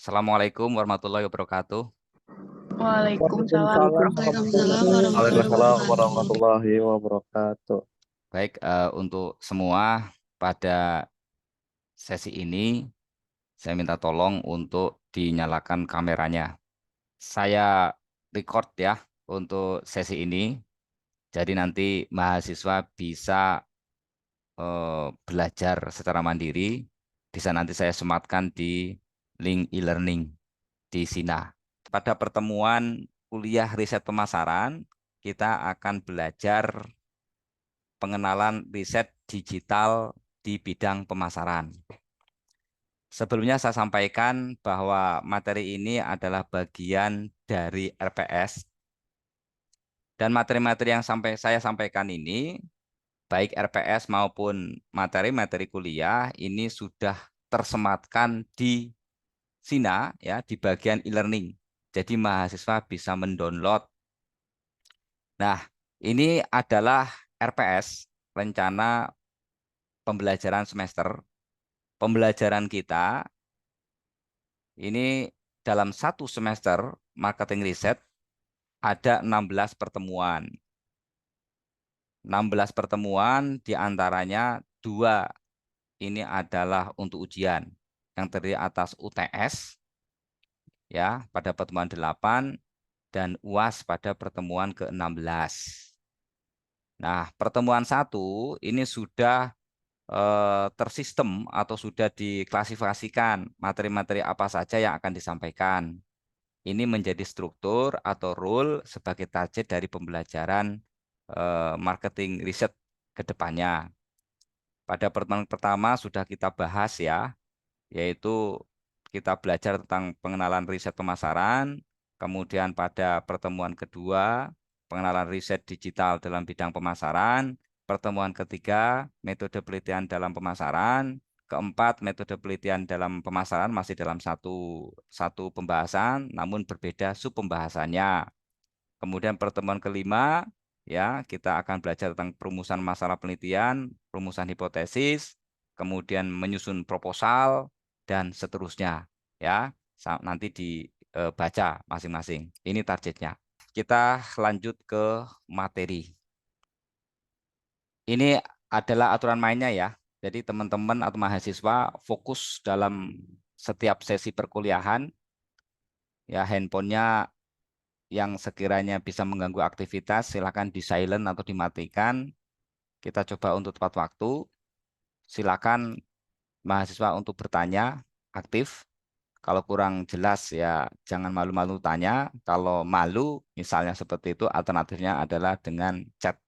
Assalamualaikum warahmatullahi wabarakatuh. Waalaikumsalam Waalaikumsalam warahmatullahi Waalaikumsalam warahmatullahi warahmatullahi Waalaikumsalam wabarakatuh. warahmatullahi wabarakatuh. Baik, untuk semua pada sesi ini saya minta tolong untuk dinyalakan kameranya. Saya record ya untuk sesi ini. Jadi nanti mahasiswa bisa belajar secara mandiri. Bisa nanti saya sematkan di link e-learning di Sina. Pada pertemuan kuliah riset pemasaran, kita akan belajar pengenalan riset digital di bidang pemasaran. Sebelumnya saya sampaikan bahwa materi ini adalah bagian dari RPS dan materi-materi yang saya sampaikan ini, baik RPS maupun materi-materi kuliah ini sudah tersematkan di Sina ya di bagian e-learning. Jadi mahasiswa bisa mendownload. Nah, ini adalah RPS, rencana pembelajaran semester. Pembelajaran kita ini dalam satu semester marketing riset ada 16 pertemuan. 16 pertemuan diantaranya 2 ini adalah untuk ujian yang terdiri atas UTS ya pada pertemuan 8 dan UAS pada pertemuan ke-16. Nah, pertemuan 1 ini sudah tersistem atau sudah diklasifikasikan materi-materi apa saja yang akan disampaikan. Ini menjadi struktur atau rule sebagai target dari pembelajaran marketing riset ke depannya. Pada pertemuan pertama sudah kita bahas ya, yaitu kita belajar tentang pengenalan riset pemasaran, kemudian pada pertemuan kedua, pengenalan riset digital dalam bidang pemasaran, pertemuan ketiga, metode penelitian dalam pemasaran, keempat, metode penelitian dalam pemasaran masih dalam satu pembahasan, namun berbeda sub pembahasannya. Kemudian pertemuan kelima, ya kita akan belajar tentang perumusan masalah penelitian, perumusan hipotesis, kemudian menyusun proposal, dan seterusnya. Ya, nanti dibaca masing-masing. Ini targetnya. Kita lanjut ke materi. Ini adalah aturan mainnya ya. Jadi teman-teman atau mahasiswa fokus dalam setiap sesi perkuliahan. Ya, handphonenya yang sekiranya bisa mengganggu aktivitas, silakan di silent atau dimatikan. Kita coba untuk tepat waktu. Silakan mahasiswa untuk bertanya aktif. Kalau kurang jelas ya jangan malu-malu tanya. Kalau malu misalnya seperti itu, alternatifnya adalah dengan chat.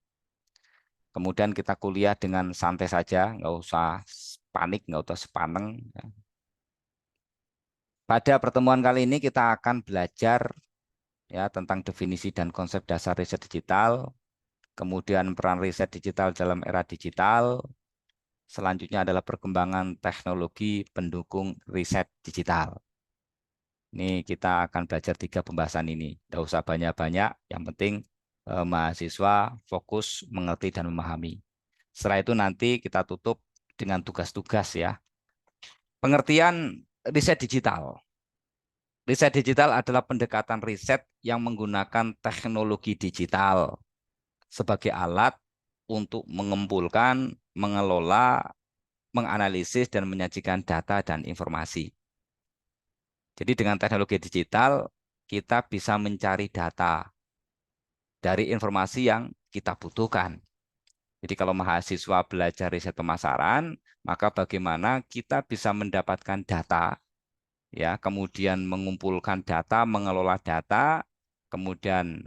Kemudian kita kuliah dengan santai saja, nggak usah panik, nggak usah sepaneng. Pada pertemuan kali ini kita akan belajar ya tentang definisi dan konsep dasar riset digital, kemudian peran riset digital dalam era digital, selanjutnya adalah perkembangan teknologi pendukung riset digital. Ini kita akan belajar 3 pembahasan ini. Tidak usah banyak-banyak, yang penting mahasiswa fokus mengerti dan memahami. Setelah itu nanti kita tutup dengan tugas-tugas ya. Pengertian riset digital. Riset digital adalah pendekatan riset yang menggunakan teknologi digital sebagai alat untuk mengumpulkan, mengelola, menganalisis, dan menyajikan data dan informasi. Jadi dengan teknologi digital, kita bisa mencari data dari informasi yang kita butuhkan. Jadi kalau mahasiswa belajar riset pemasaran, maka bagaimana kita bisa mendapatkan data, ya, kemudian mengumpulkan data, mengelola data, kemudian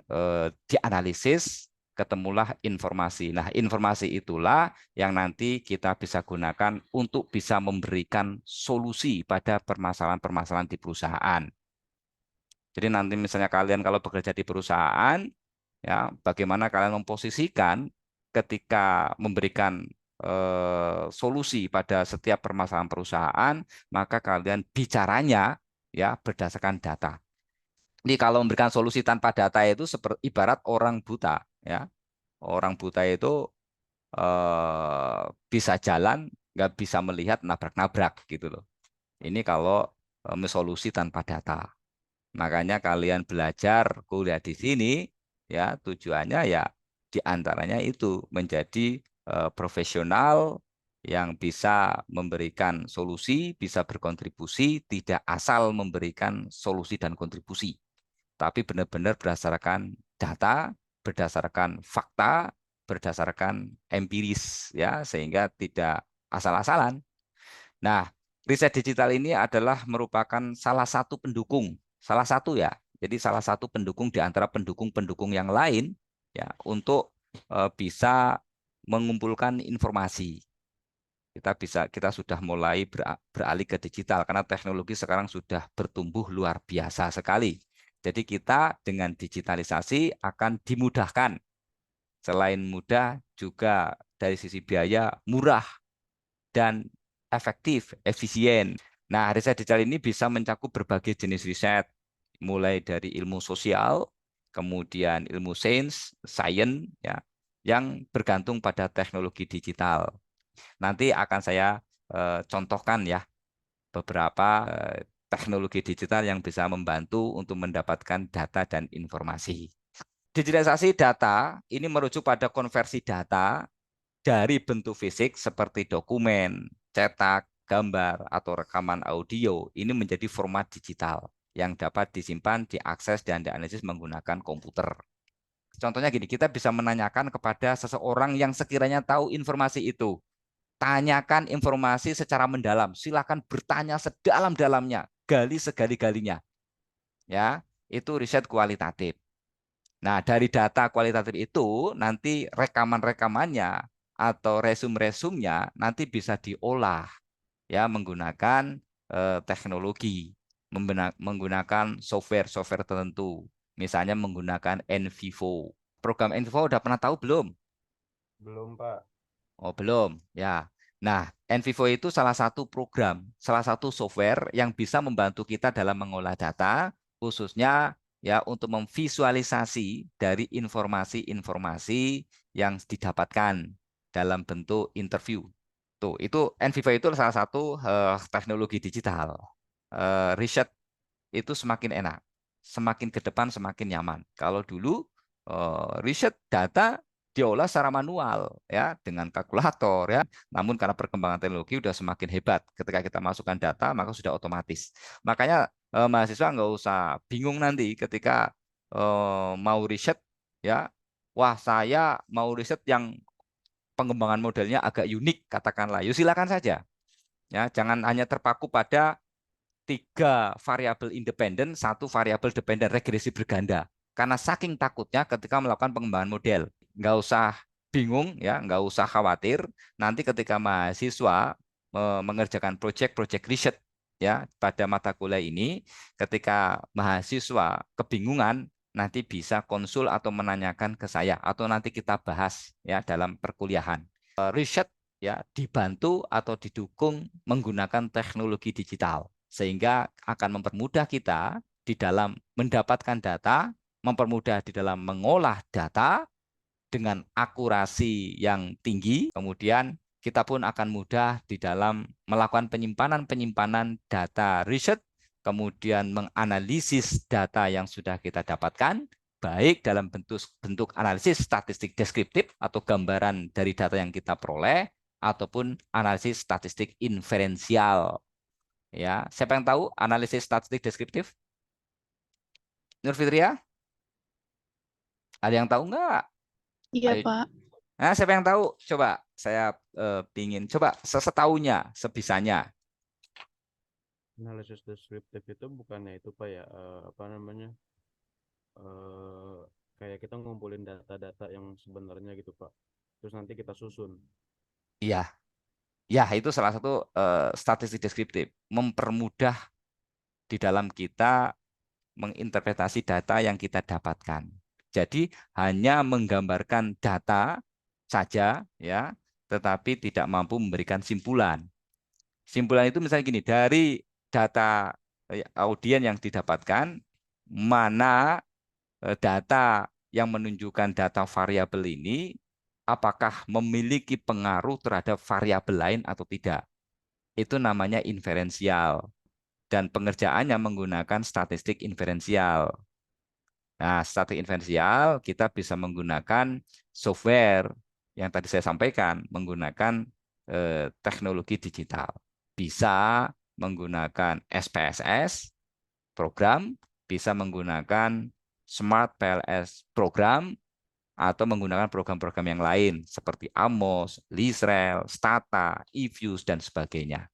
dianalisis, ketemulah informasi. Nah, informasi itulah yang nanti kita bisa gunakan untuk bisa memberikan solusi pada permasalahan-permasalahan di perusahaan. Jadi nanti misalnya kalian kalau bekerja di perusahaan, ya, bagaimana kalian memposisikan ketika memberikan solusi pada setiap permasalahan perusahaan, maka kalian bicaranya ya berdasarkan data. Ini kalau memberikan solusi tanpa data itu seperti ibarat orang buta, ya. Orang buta itu bisa jalan, nggak bisa melihat, nabrak-nabrak gitu loh. Ini kalau solusi tanpa data. Makanya kalian belajar kuliah di sini ya tujuannya ya diantaranya itu menjadi profesional yang bisa memberikan solusi, bisa berkontribusi, tidak asal memberikan solusi dan kontribusi, tapi benar-benar berdasarkan data, berdasarkan fakta, berdasarkan empiris ya, sehingga tidak asal-asalan. Nah, riset digital ini adalah merupakan salah satu pendukung, salah satu ya. Jadi salah satu pendukung di antara pendukung-pendukung yang lain ya untuk bisa mengumpulkan informasi. Kita sudah mulai beralih ke digital karena teknologi sekarang sudah bertumbuh luar biasa sekali. Jadi kita dengan digitalisasi akan dimudahkan. Selain mudah juga dari sisi biaya murah dan efektif, efisien. Nah, riset digital ini bisa mencakup berbagai jenis riset, mulai dari ilmu sosial, kemudian ilmu sains, ya, yang bergantung pada teknologi digital. Nanti akan saya contohkan ya beberapa teknologi digital yang bisa membantu untuk mendapatkan data dan informasi. Digitalisasi data ini merujuk pada konversi data dari bentuk fisik seperti dokumen, cetak, gambar, atau rekaman audio ini menjadi format digital yang dapat disimpan, diakses, dan dianalisis menggunakan komputer. Contohnya gini, kita bisa menanyakan kepada seseorang yang sekiranya tahu informasi itu. Tanyakan informasi secara mendalam. Silakan bertanya sedalam-dalamnya, gali segali-galinya. Ya, itu riset kualitatif. Nah, dari data kualitatif itu nanti rekaman-rekamannya atau resum-resumnya nanti bisa diolah ya menggunakan teknologi, menggunakan software tertentu. Misalnya menggunakan NVivo. Program NVivo udah pernah tahu belum? Belum, Pak. Oh, belum. Ya. Nah, NVivo itu salah satu program, salah satu software yang bisa membantu kita dalam mengolah data, khususnya ya untuk memvisualisasi dari informasi-informasi yang didapatkan dalam bentuk interview. Tuh, itu NVivo itu salah satu teknologi digital. Riset itu semakin enak, semakin ke depan semakin nyaman. Kalau dulu riset data diolah secara manual ya dengan kalkulator ya. Namun karena perkembangan teknologi sudah semakin hebat, ketika kita masukkan data maka sudah otomatis. Makanya mahasiswa nggak usah bingung nanti ketika mau riset ya. Wah, saya mau riset yang pengembangan modelnya agak unik katakanlah. Yuk silakan saja. Ya, jangan hanya terpaku pada 3 variabel independen, 1 variabel dependen, regresi berganda. Karena saking takutnya ketika melakukan pengembangan model. Nggak usah bingung, ya, nggak usah khawatir. Nanti ketika mahasiswa mengerjakan proyek-proyek riset ya pada mata kuliah ini, ketika mahasiswa kebingungan, nanti bisa konsul atau menanyakan ke saya, atau nanti kita bahas ya dalam perkuliahan. Riset ya dibantu atau didukung menggunakan teknologi digital sehingga akan mempermudah kita di dalam mendapatkan data, mempermudah di dalam mengolah data dengan akurasi yang tinggi, kemudian kita pun akan mudah di dalam melakukan penyimpanan-penyimpanan data riset, kemudian menganalisis data yang sudah kita dapatkan, baik dalam bentuk analisis statistik deskriptif atau gambaran dari data yang kita peroleh, ataupun analisis statistik inferensial. Ya, siapa yang tahu analisis statistik deskriptif? Nur Fitria? Ada yang tahu nggak? Iya, Ayo. Pak. Nah, siapa yang tahu? Coba saya pingin coba setaunya, sebisanya. Analisis deskriptif itu bukannya itu, Pak, ya, apa namanya? eh Kayak kita ngumpulin data-data yang sebenarnya gitu, Pak. Terus nanti kita susun. Iya, ya itu salah satu statistik deskriptif, mempermudah di dalam kita menginterpretasi data yang kita dapatkan. Jadi hanya menggambarkan data saja ya, tetapi tidak mampu memberikan simpulan. Simpulan itu misalnya gini, dari data audien yang didapatkan, mana data yang menunjukkan data variabel ini apakah memiliki pengaruh terhadap variabel lain atau tidak. Itu namanya inferensial. dan pengerjaannya menggunakan statistik inferensial. Nah, statistik inferensial kita bisa menggunakan software yang tadi saya sampaikan, menggunakan teknologi digital. Bisa menggunakan SPSS program, bisa menggunakan Smart PLS program, atau menggunakan program-program yang lain seperti Amos, Lisrel, Stata, eViews, dan sebagainya.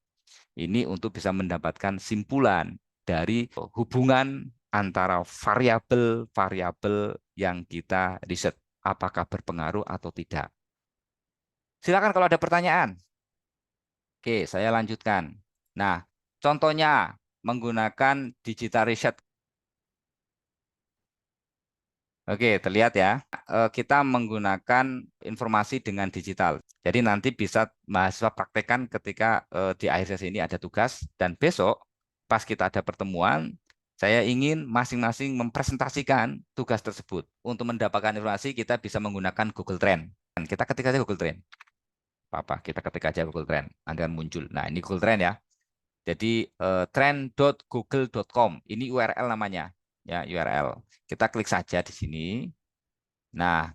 Ini untuk bisa mendapatkan simpulan dari hubungan antara variabel-variabel yang kita riset, apakah berpengaruh atau tidak. Silakan kalau ada pertanyaan. Oke, saya lanjutkan. Nah, contohnya menggunakan digital research. Oke, terlihat ya. Kita menggunakan informasi dengan digital. Jadi nanti bisa mahasiswa praktekkan ketika di akhir sesi ini ada tugas. Dan besok, pas kita ada pertemuan, saya ingin masing-masing mempresentasikan tugas tersebut. Untuk mendapatkan informasi, kita bisa menggunakan Google Trend. Dan kita ketik aja Google Trend. Kita ketik aja Google Trend. Nanti akan muncul. Nah, ini Google Trend ya. Jadi trend.google.com. Ini URL namanya. Ya, URL. Kita klik saja di sini. Nah,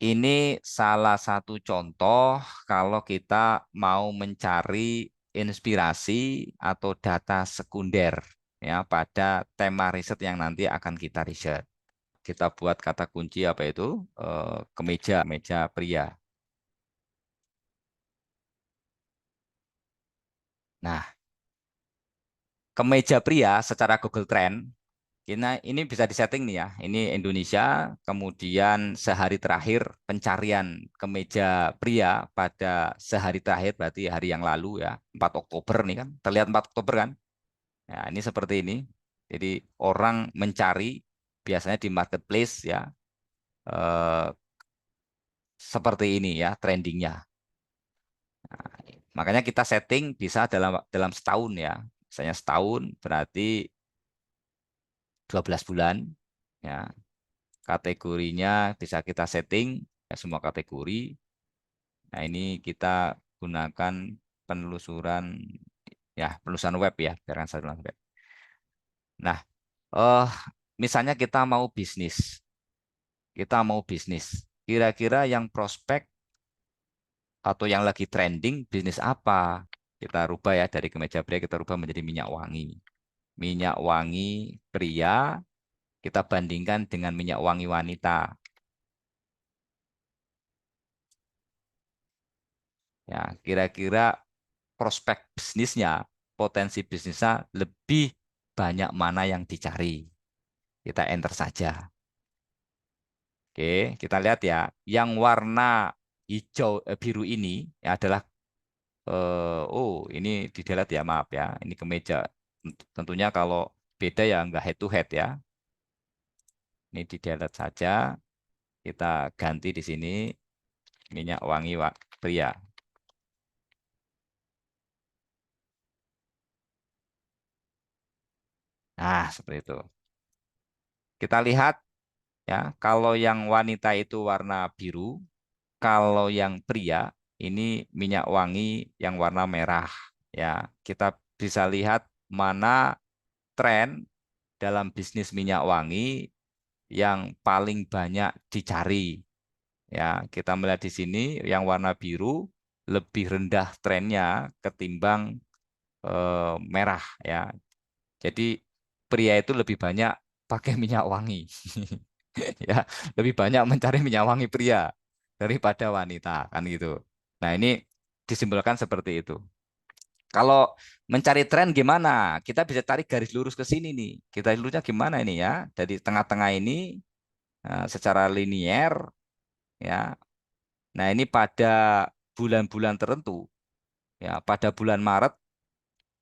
ini salah satu contoh kalau kita mau mencari inspirasi atau data sekunder ya pada tema riset yang nanti akan kita riset. Kita buat kata kunci apa itu? Kemeja, meja pria. Nah, kemeja pria secara Google Trend ini bisa disetting nih ya. Ini Indonesia, kemudian sehari terakhir pencarian kemeja pria pada sehari terakhir, berarti hari yang lalu ya, 4 Oktober nih kan. Terlihat 4 Oktober kan? Ya, ini seperti ini. Jadi orang mencari biasanya di marketplace ya, eh, seperti ini ya trendingnya. Nah, makanya kita setting bisa dalam setahun ya. Misalnya setahun berarti 12 bulan ya. Kategorinya bisa kita setting ya, semua kategori. Nah, ini kita gunakan penelusuran penelusuran web ya, penelusuran web. Nah, eh misalnya kita mau bisnis. Kita mau bisnis. Kira-kira yang prospek atau yang lagi trending bisnis apa? Kita rubah ya dari kemeja pria kita rubah menjadi minyak wangi. Minyak wangi pria kita bandingkan dengan minyak wangi wanita. Ya, kira-kira prospek bisnisnya, potensi bisnisnya lebih banyak mana yang dicari. Kita enter saja. Oke, kita lihat ya. Yang warna hijau biru ini adalah ini di delete ya, maaf ya. Ini kemeja. Tentunya kalau beda ya nggak head to head ya. Ini di delete saja. Kita ganti di sini minyak wangi pria. Nah, seperti itu. Kita lihat ya, kalau yang wanita itu warna biru, kalau yang pria ini minyak wangi yang warna merah. Ya, kita bisa lihat mana tren dalam bisnis minyak wangi yang paling banyak dicari. Ya, kita melihat di sini yang warna biru lebih rendah trennya ketimbang merah ya. Jadi pria itu lebih banyak pakai minyak wangi. Ya, lebih banyak mencari minyak wangi pria daripada wanita kan gitu. Nah, ini disimpulkan seperti itu. Kalau mencari tren gimana? Kita bisa tarik garis lurus ke sini nih. Kita lurusnya gimana ini ya? Dari tengah-tengah ini secara linier ya. Nah, ini pada bulan-bulan tertentu ya, pada bulan Maret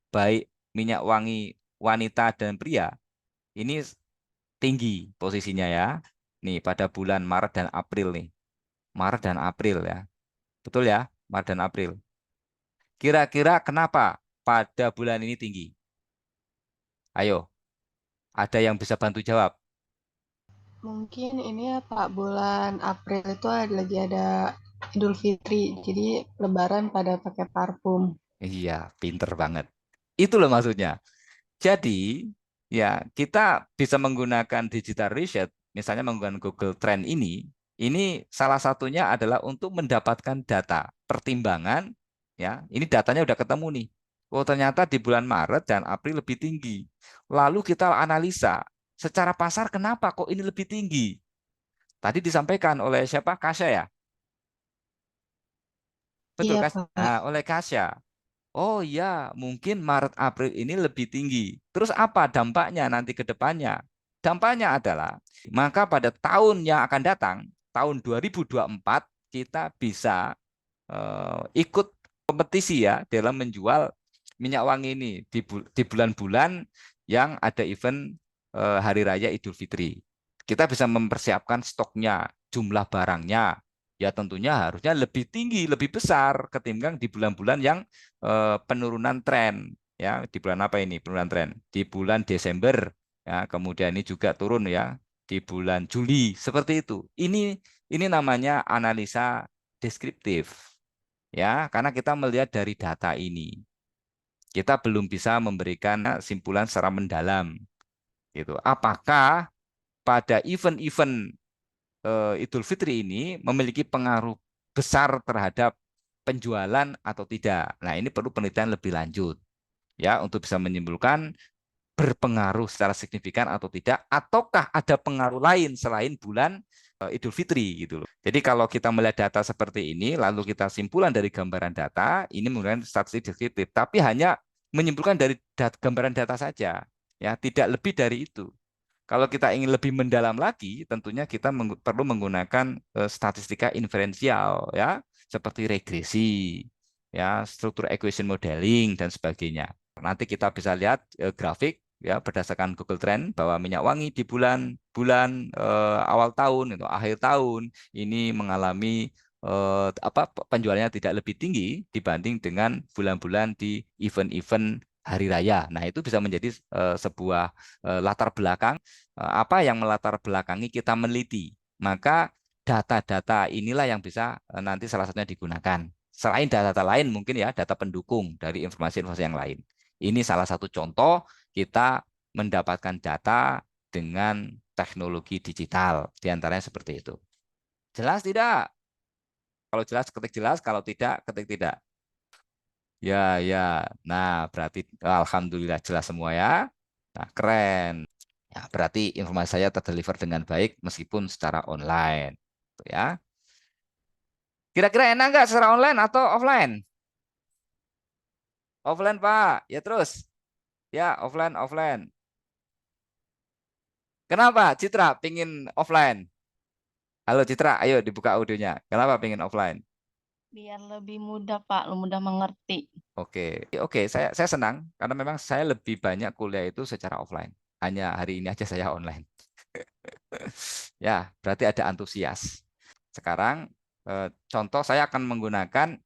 baik minyak wangi wanita dan pria ini tinggi posisinya ya. Nih pada bulan Maret dan April nih. Maret dan April ya. Betul ya? Maret dan April. Kira-kira kenapa pada bulan ini tinggi? Ayo, ada yang bisa bantu jawab? Mungkin ini ya Pak, bulan April itu lagi ada Idul Fitri, jadi Lebaran pada pakai parfum. Iya, pinter banget. Itu loh maksudnya. Jadi ya kita bisa menggunakan digital research, misalnya menggunakan Google Trend ini salah satunya adalah untuk mendapatkan data pertimbangan, ya. Ini datanya udah ketemu nih. Oh ternyata di bulan Maret dan April lebih tinggi. Lalu kita analisa secara pasar kenapa kok ini lebih tinggi? Tadi disampaikan oleh siapa? Kasya ya? Betul Iya, Kas? Pak. Nah, oleh Kasya. Oh iya, mungkin Maret April ini lebih tinggi. Terus apa dampaknya nanti ke depannya? Dampaknya adalah maka pada tahun yang akan datang, tahun 2024 kita bisa ikut kompetisi ya dalam menjual minyak wangi ini di bulan-bulan yang ada event Hari Raya Idul Fitri. Kita bisa mempersiapkan stoknya, jumlah barangnya, ya tentunya harusnya lebih tinggi, lebih besar ketimbang di bulan-bulan yang penurunan tren. Ya, di bulan apa ini penurunan tren? Di bulan Desember, ya, kemudian ini juga turun ya di bulan Juli, seperti itu. Ini namanya analisa deskriptif. Ya, karena kita melihat dari data ini, kita belum bisa memberikan simpulan secara mendalam. Gitu. Apakah pada event-event Idul Fitri ini memiliki pengaruh besar terhadap penjualan atau tidak? Nah, ini perlu penelitian lebih lanjut ya untuk bisa menyimpulkan berpengaruh secara signifikan atau tidak, ataukah ada pengaruh lain selain bulan Idul Fitri gitu loh. Jadi kalau kita melihat data seperti ini, lalu kita simpulan dari gambaran data, ini menggunakan statistik deskriptif, tapi hanya menyimpulkan dari gambaran data saja, ya tidak lebih dari itu. Kalau kita ingin lebih mendalam lagi, tentunya kita perlu menggunakan statistika inferensial, ya, seperti regresi, ya, struktur equation modeling dan sebagainya. Nanti kita bisa lihat grafik ya berdasarkan Google Trend bahwa minyak wangi di bulan-bulan awal tahun itu akhir tahun ini mengalami penjualannya tidak lebih tinggi dibanding dengan bulan-bulan di event-event hari raya. Nah, itu bisa menjadi sebuah latar belakang apa yang melatar belakangi kita meneliti. Maka data-data inilah yang bisa nanti salah satunya digunakan. Selain data-data lain mungkin ya data pendukung dari informasi-informasi yang lain. Ini salah satu contoh kita mendapatkan data dengan teknologi digital. Di antaranya seperti itu. Jelas tidak? Kalau jelas ketik jelas, kalau tidak ketik tidak. Ya, ya. Nah, berarti alhamdulillah jelas semua ya. Nah, keren. Ya, berarti informasi saya terdeliver dengan baik meskipun secara online. Tuh ya. Kira-kira enak nggak secara online atau offline? Offline, Pak. Ya terus. Ya, offline, offline. Kenapa Citra pingin offline? Halo Citra, ayo dibuka audionya. Kenapa pingin offline? Biar lebih mudah, Pak, mudah mengerti. Oke, oke, saya senang karena memang saya lebih banyak kuliah itu secara offline. Hanya hari ini aja saya online. Ya, berarti ada antusias. Sekarang contoh saya akan menggunakan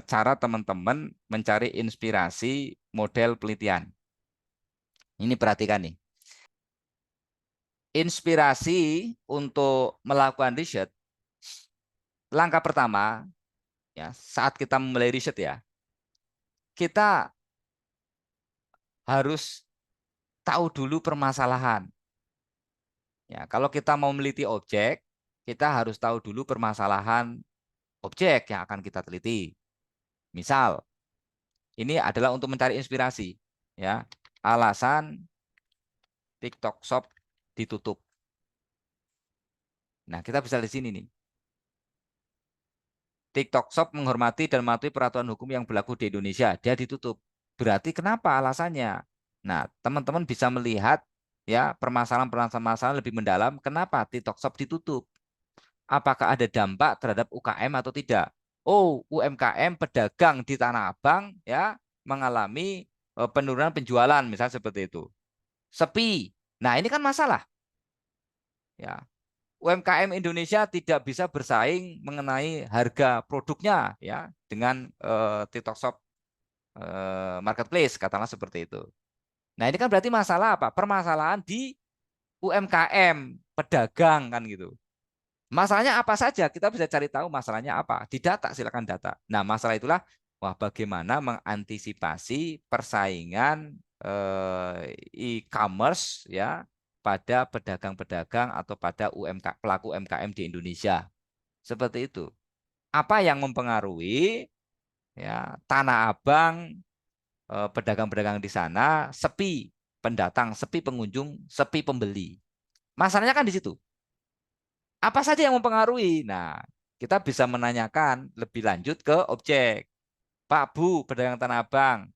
cara teman-teman mencari inspirasi model penelitian. Ini perhatikan nih. Inspirasi untuk melakukan riset, langkah pertama ya saat kita memulai riset ya, kita harus tahu dulu permasalahan. Ya, kalau kita mau meliti objek, kita harus tahu dulu permasalahan objek yang akan kita teliti. Misal, ini adalah untuk mencari inspirasi, ya. Alasan TikTok Shop ditutup. Nah, kita bisa di sini nih. TikTok Shop menghormati dan mematuhi peraturan hukum yang berlaku di Indonesia. Dia ditutup. Berarti kenapa alasannya? Nah, teman-teman bisa melihat ya permasalahan-permasalahan lebih mendalam. Kenapa TikTok Shop ditutup? Apakah ada dampak terhadap UKM atau tidak? Oh, UMKM pedagang di Tanah Abang ya mengalami penurunan penjualan, misalnya seperti itu. Sepi. Nah, ini kan masalah. Ya, UMKM Indonesia tidak bisa bersaing mengenai harga produknya ya dengan TikTok Shop marketplace katakanlah seperti itu. Nah, ini kan berarti masalah apa? Permasalahan di UMKM, pedagang kan gitu. Masalahnya apa saja? Kita bisa cari tahu masalahnya apa. Di data, silakan data. Nah, masalah itulah Wah, bagaimana mengantisipasi persaingan e-commerce ya pada pedagang-pedagang atau pada pelaku UMKM di Indonesia. Seperti itu. Apa yang mempengaruhi ya Tanah Abang, pedagang-pedagang di sana sepi pendatang, sepi pengunjung, sepi pembeli. Masalahnya kan di situ. Apa saja yang mempengaruhi? Nah, kita bisa menanyakan lebih lanjut ke objek. Pak, Bu, pedagang Tanah Abang,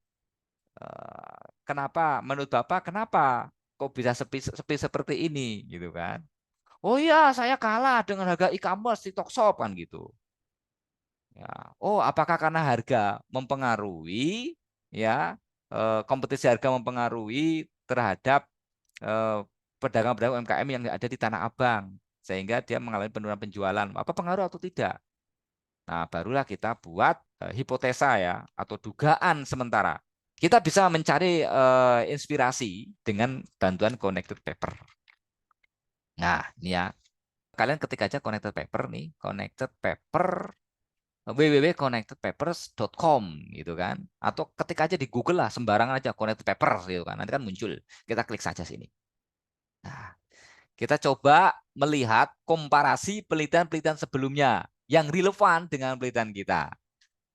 kenapa? Menurut Bapak, kenapa kok bisa sepi seperti ini, gitu kan? Oh iya, saya kalah dengan harga e-commerce di Tokshop kan gitu. Ya. Oh, apakah karena harga mempengaruhi, ya, kompetisi harga mempengaruhi terhadap eh, pedagang-pedagang UMKM yang ada di Tanah Abang, sehingga dia mengalami penurunan penjualan. Apa pengaruh atau tidak? Nah, barulah kita buat hipotesa ya atau dugaan sementara. Kita bisa mencari inspirasi dengan bantuan connected paper. Nah, ini ya. Kalian ketik aja connected paper nih, connected paper www.connectedpapers.com gitu kan. Atau ketik aja di Google lah, sembarangan aja connected papers gitu kan. Nanti kan muncul. Kita klik saja sini. Nah, kita coba melihat komparasi penelitian-penelitian sebelumnya yang relevan dengan penelitian kita.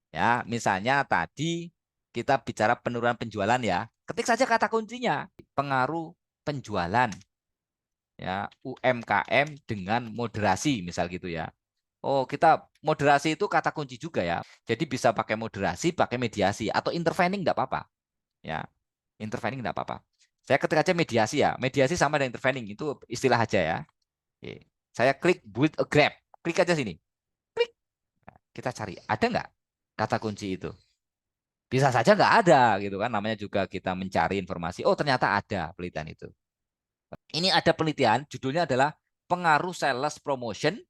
Ya, misalnya tadi kita bicara penurunan penjualan ya. Ketik saja kata kuncinya, pengaruh penjualan ya UMKM dengan moderasi misal gitu ya. Oh, kita moderasi itu kata kunci juga ya. Jadi bisa pakai moderasi, pakai mediasi atau intervening enggak apa-apa. Ya, intervening enggak apa-apa. Saya ketik aja mediasi ya. Mediasi sama dengan intervening itu istilah aja ya. Oke. Saya klik build a graph. Klik aja sini. Klik. Kita cari ada nggak kata kunci itu. Bisa saja nggak ada gitu kan. Namanya juga kita mencari informasi. Oh, ternyata ada penelitian itu. Ini ada penelitian, judulnya adalah pengaruh sales promotion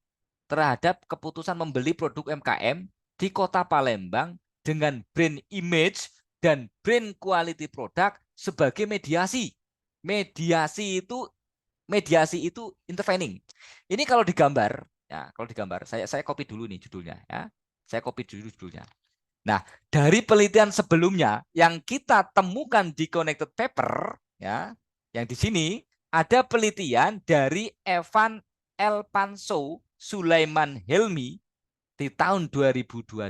terhadap keputusan membeli produk UMKM di Kota Palembang dengan brand image dan brand quality produk sebagai mediasi. Mediasi itu intervening. Ini kalau digambar, ya, kalau digambar, saya copy dulu nih judulnya ya. Saya copy dulu judulnya. Nah, dari penelitian sebelumnya yang kita temukan di connected paper ya, yang di sini ada penelitian dari Evan Elpanso Sulaiman Helmi di tahun 2022.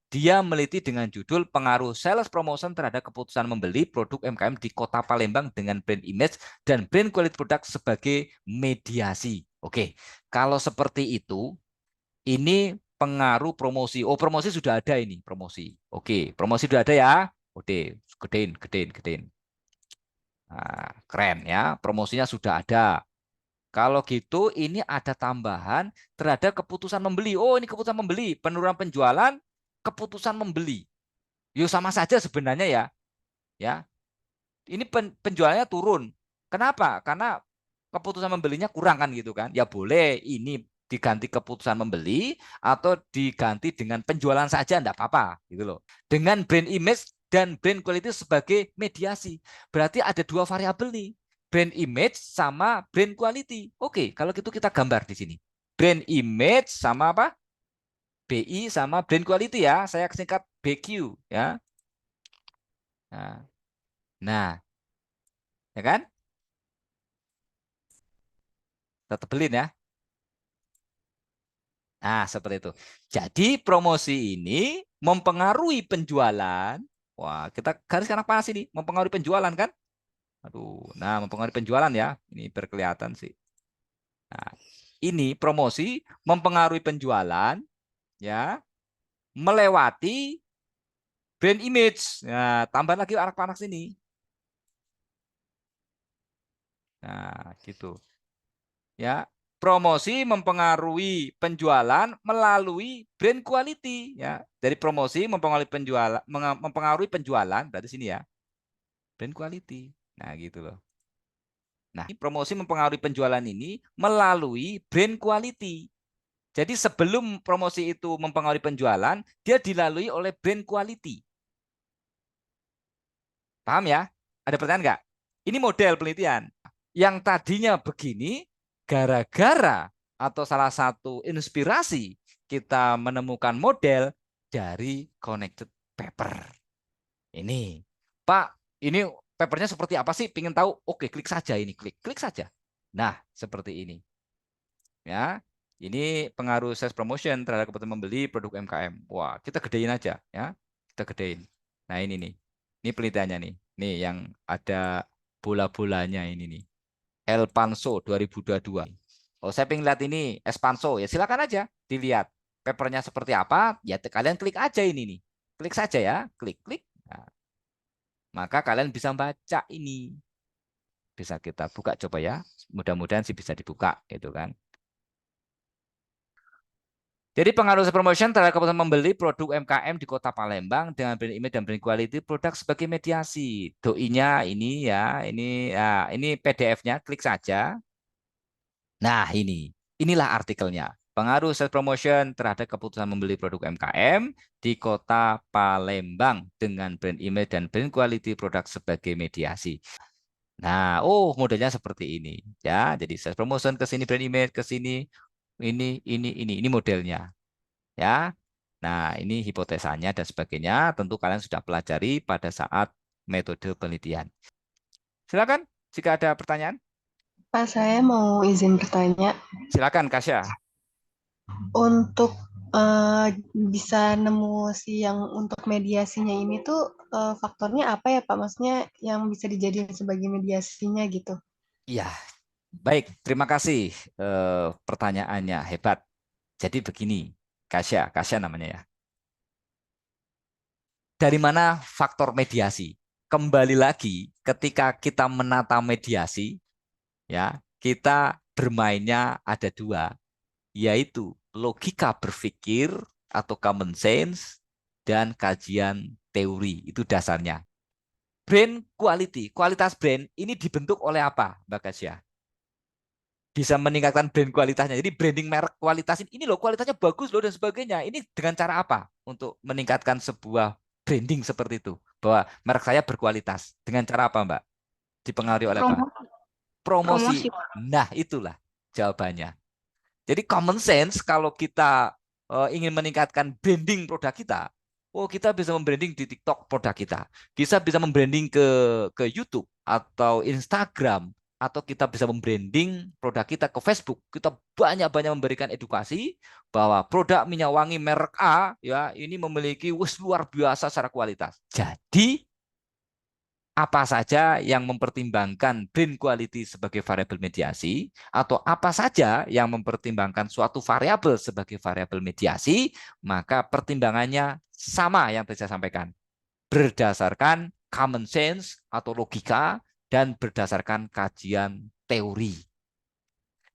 Dia meliti dengan judul pengaruh sales promotion terhadap keputusan membeli produk UMKM di Kota Palembang dengan brand image dan brand quality produk sebagai mediasi. Oke, kalau seperti itu, ini pengaruh promosi. Oh, promosi sudah ada ini, promosi. Oke, promosi sudah ada ya. Oke, gedein. Nah, keren ya, promosinya sudah ada. Kalau gitu, ini ada tambahan terhadap keputusan membeli. Oh, ini keputusan membeli, penurunan penjualan, keputusan membeli. Yuk sama saja sebenarnya ya. Ya, ini penjualannya turun. Kenapa? Karena keputusan membelinya kurang kan gitu kan. Ya boleh ini diganti keputusan membeli atau diganti dengan penjualan saja enggak apa-apa gitu loh. Dengan brand image dan brand quality sebagai mediasi. Berarti ada dua variabel nih. Brand image sama brand quality. Oke, kalau gitu kita gambar di sini. Brand image sama apa? BI sama brand quality ya. Saya singkat BQ ya. Nah, ya kan? Kita tebelin ya. Nah, seperti itu. Jadi promosi ini mempengaruhi penjualan. Wah, kita garis anak panas ini. Mempengaruhi penjualan kan? Aduh, nah mempengaruhi penjualan ya. Ini berkelihatan sih. Nah, ini promosi mempengaruhi penjualan ya, melewati brand image. Nah, tambah lagi anak panas ini. Nah, gitu. Ya, promosi mempengaruhi penjualan melalui brand quality ya. Dari promosi mempengaruhi penjualan berarti sini ya. Brand quality. Nah, gitu loh. Nah, promosi mempengaruhi penjualan ini melalui brand quality. Jadi sebelum promosi itu mempengaruhi penjualan, dia dilalui oleh brand quality. Paham ya? Ada pertanyaan nggak? Ini model penelitian. Yang tadinya begini, gara-gara atau salah satu inspirasi kita menemukan model dari connected paper. Ini, Pak, ini papernya seperti apa sih? Pengen tahu? Oke, klik saja ini, klik saja. Nah, seperti ini. Ya, ini pengaruh sales promotion terhadap keputusan membeli produk UMKM. Wah, kita gedein aja, ya, kita gedein. Nah ini nih, ini penelitiannya nih yang ada bola-bolanya ini nih. El Panso 2022. Oh, saya pengen lihat ini Espanso, ya silakan aja dilihat papernya seperti apa. Ya kalian klik aja ini nih, klik saja ya, klik. Nah, maka kalian bisa baca ini. Bisa kita buka coba ya. Mudah-mudahan sih bisa dibuka gitu kan. Jadi pengaruh promotion terhadap keputusan membeli produk UMKM di Kota Palembang dengan brand image dan brand quality produk sebagai mediasi. Doi-nya ini ya, ini PDF-nya, klik saja. Nah, inilah artikelnya. Pengaruh sales promotion terhadap keputusan membeli produk UMKM di Kota Palembang dengan brand image dan brand quality produk sebagai mediasi. Nah, modelnya seperti ini ya. Jadi sales promotion ke sini, brand image ke sini, ini modelnya ya. Nah, ini hipotesanya dan sebagainya. Tentu kalian sudah pelajari pada saat metode penelitian. Silakan jika ada pertanyaan. Pak, saya mau izin bertanya. Silakan, Kasya. Untuk bisa nemu yang untuk mediasinya ini tuh faktornya apa ya Pak? Maksudnya yang bisa dijadikan sebagai mediasinya gitu. Iya, baik. Terima kasih pertanyaannya. Hebat. Jadi begini, Kasya namanya ya. Dari mana faktor mediasi? Kembali lagi, ketika kita menata mediasi, ya, kita bermainnya ada dua, yaitu logika berpikir atau common sense dan kajian teori. Itu dasarnya. Brand quality, kualitas brand ini dibentuk oleh apa, Mbak Kasya? Bisa meningkatkan brand kualitasnya. Jadi branding merek kualitas ini loh, kualitasnya bagus loh dan sebagainya. Ini dengan cara apa untuk meningkatkan sebuah branding seperti itu? Bahwa merek saya berkualitas. Dengan cara apa, Mbak? Dipengaruhi oleh apa? Promosi. Promosi. Nah, itulah jawabannya. Jadi common sense kalau kita ingin meningkatkan branding produk kita, kita bisa membranding di TikTok produk kita. Kita bisa membranding ke YouTube atau Instagram, atau kita bisa membranding produk kita ke Facebook. Kita banyak-banyak memberikan edukasi bahwa produk minyak wangi merek A ya ini memiliki luar biasa secara kualitas. Jadi apa saja yang mempertimbangkan brand quality sebagai variabel mediasi, atau apa saja yang mempertimbangkan suatu variabel sebagai variabel mediasi, maka pertimbangannya sama yang tadi saya sampaikan. Berdasarkan common sense atau logika dan berdasarkan kajian teori.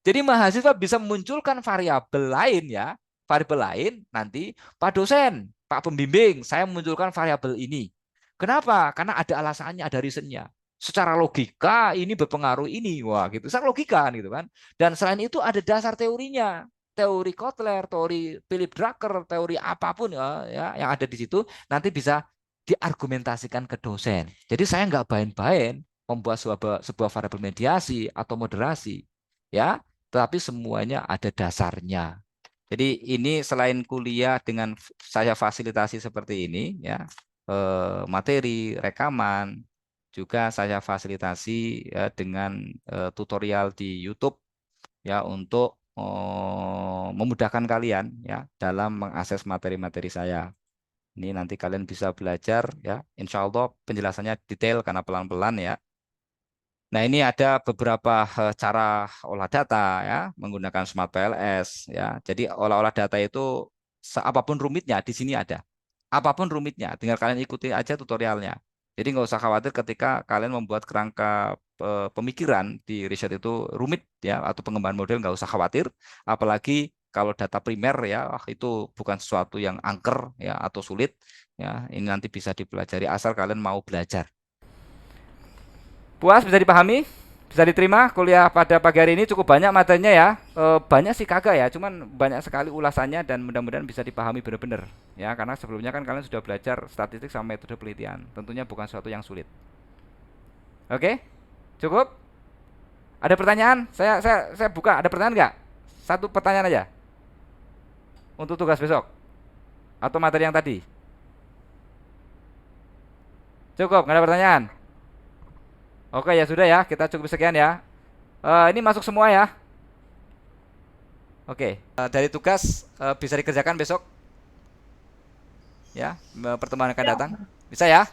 Jadi mahasiswa bisa memunculkan variabel lain ya, variabel lain nanti Pak dosen, Pak pembimbing, saya memunculkan variabel ini. Kenapa? Karena ada alasannya, ada reasonnya. Secara logika ini berpengaruh ini, wah gitu. Secara logika gitu kan. Dan selain itu ada dasar teorinya, teori Kotler, teori Philip Drucker, teori apapun ya yang ada di situ nanti bisa diargumentasikan ke dosen. Jadi saya nggak bain-bain membuat sebuah variabel mediasi atau moderasi, ya, tetapi semuanya ada dasarnya. Jadi ini selain kuliah dengan saya fasilitasi seperti ini, ya, materi, rekaman, juga saya fasilitasi ya, dengan tutorial di YouTube ya untuk memudahkan kalian ya dalam mengakses materi-materi saya. Ini nanti kalian bisa belajar ya, insya Allah penjelasannya detail karena pelan-pelan ya. Nah ini ada beberapa cara olah data ya menggunakan Smart PLS ya. Jadi olah data itu apapun rumitnya di sini ada. Apapun rumitnya, tinggal kalian ikuti aja tutorialnya. Jadi nggak usah khawatir ketika kalian membuat kerangka pemikiran di riset itu rumit ya atau pengembangan model, nggak usah khawatir. Apalagi kalau data primer ya itu bukan sesuatu yang angker ya atau sulit ya. Ini nanti bisa dipelajari asal kalian mau belajar. Puas, bisa dipahami? Bisa diterima kuliah pada pagi hari ini? Cukup banyak materinya ya. Banyak sih kagak ya, cuman banyak sekali ulasannya dan mudah-mudahan bisa dipahami benar-benar ya, karena sebelumnya kan kalian sudah belajar statistik sama metode penelitian. Tentunya bukan sesuatu yang sulit. Oke? Cukup? Ada pertanyaan? Saya buka. Ada pertanyaan nggak? Satu pertanyaan aja untuk tugas besok atau materi yang tadi. Cukup, nggak ada pertanyaan? Oke ya sudah ya, kita cukup sekian ya. Ini masuk semua ya. Oke, dari tugas bisa dikerjakan besok ya, pertemuan akan datang. Bisa ya?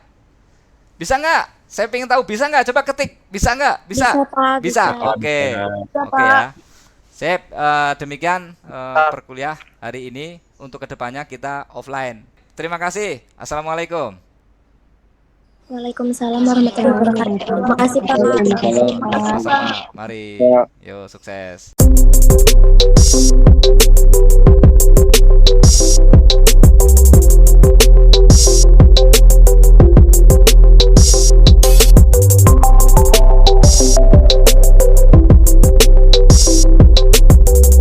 Bisa nggak? Saya pengen tahu bisa nggak? Coba ketik, bisa nggak? Bisa? Bisa, Pak, Bisa. bisa. Oke, Bisa, oke Pak. ya. Sip, demikian perkuliah hari ini. Untuk kedepannya kita offline. Terima kasih. Assalamualaikum. Waalaikumsalam warahmatullahi wabarakatuh. Makasih, Pak. Terima kasih, Pak. Sama-sama. Mari. Yo, sukses.